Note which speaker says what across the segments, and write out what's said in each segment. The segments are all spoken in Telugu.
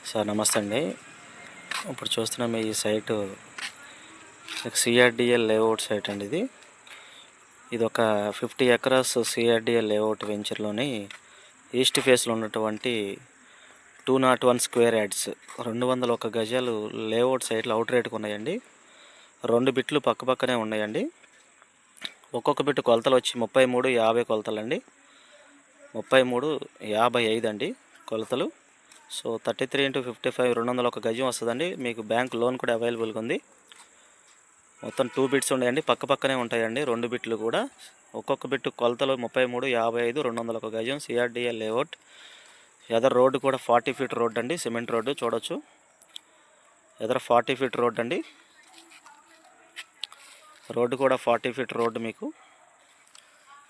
Speaker 1: సార్ నమస్తే అండి. ఇప్పుడు చూస్తున్నాం ఈ సైటు సిఆర్డిఎల్ లేఅవుట్ సైట్ అండి. ఇది ఒక 50 ఎకరాస్ సిఆర్డిఎల్ లేఅవుట్ వెంచర్లోని ఈస్ట్ ఫేస్లో ఉన్నటువంటి 201 స్క్వేర్ యార్డ్స్ 201 గజాలు లేఅవుట్ సైట్లు అవుట్ రేట్కి ఉన్నాయండి. 2 బిట్లు పక్కనే ఉన్నాయండి. ఒక్కొక్క బిట్టు కొలతలు వచ్చి 33-50 కొలతలండి. 33-55 అండి కొలతలు. సో 33 × 55 201 గజం వస్తుందండి. మీకు బ్యాంక్ లోన్ కూడా అవైలబుల్గా ఉంది. మొత్తం 2 బిట్స్ ఉన్నాయండి, పక్కనే ఉంటాయండి 2 బిట్లు కూడా. ఒక్కొక్క బిట్టు కొలతలు 33-55 201 గజం సిఆర్డిఎల్ లేఅవుట్. ఎదర్ రోడ్డు కూడా 40 ఫీట్ రోడ్ అండి, సిమెంట్ రోడ్డు చూడొచ్చు. ఎదర 40 ఫీట్ రోడ్ అండి, రోడ్డు కూడా 40 ఫీట్ రోడ్డు. మీకు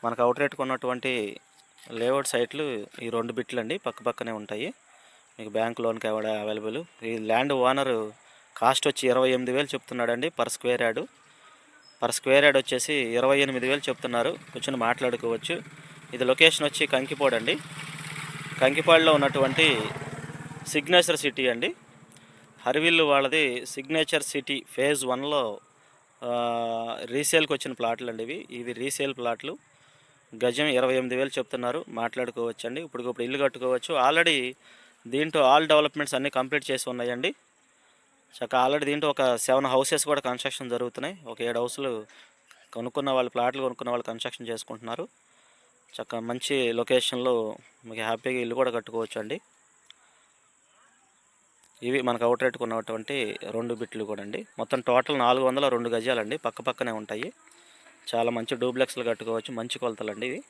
Speaker 1: మనకు అవుట్ రేట్కి ఉన్నటువంటి లేఅవుట్ సైట్లు ఈ 2 బిట్లు అండి, పక్కనే ఉంటాయి. మీకు బ్యాంక్ లోన్కి అవైలబుల్. ఈ ల్యాండ్ ఓనర్ కాస్ట్ వచ్చి 28,000 చెప్తున్నాడండి పర్ స్క్వేర్ యార్డు. వచ్చేసి 28,000 చెప్తున్నారు. కూర్చొని మాట్లాడుకోవచ్చు. ఇది లొకేషన్ వచ్చి కంకిపాడు అండి. కంకిపాడులో ఉన్నటువంటి సిగ్నేచర్ సిటీ అండి. హర్విల్లు వాళ్ళది సిగ్నేచర్ సిటీ ఫేజ్ 1లో రీసేల్కి వచ్చిన ప్లాట్లు అండి. ఇవి రీసేల్ ప్లాట్లు. గజం 28,000 చెప్తున్నారు. మాట్లాడుకోవచ్చు అండి. ఇప్పుడు ఇల్లు కట్టుకోవచ్చు. ఆల్రెడీ దీంట్లో ఆల్ డెవలప్మెంట్స్ అన్నీ కంప్లీట్ చేసి ఉన్నాయండి. చక్కగా ఆల్రెడీ దీంట్లో ఒక 7 హౌసెస్ కూడా కన్స్ట్రక్షన్ జరుగుతున్నాయి. ఒక 7 హౌసులు ప్లాట్లు కొనుక్కున్న వాళ్ళు కన్స్ట్రక్షన్ చేసుకుంటున్నారు. చక్కగా మంచి లొకేషన్లో మీకు హ్యాపీగా ఇల్లు కూడా కట్టుకోవచ్చు అండి. ఇవి మనకు అవుట్ రేట్కి ఉన్నటువంటి 2 బిట్లు కూడా అండి. మొత్తం టోటల్ 402 గజాలండి, పక్కనే ఉంటాయి. చాలా మంచి డూప్లెక్స్లు కట్టుకోవచ్చు. మంచి కొలతలు అండి ఇవి.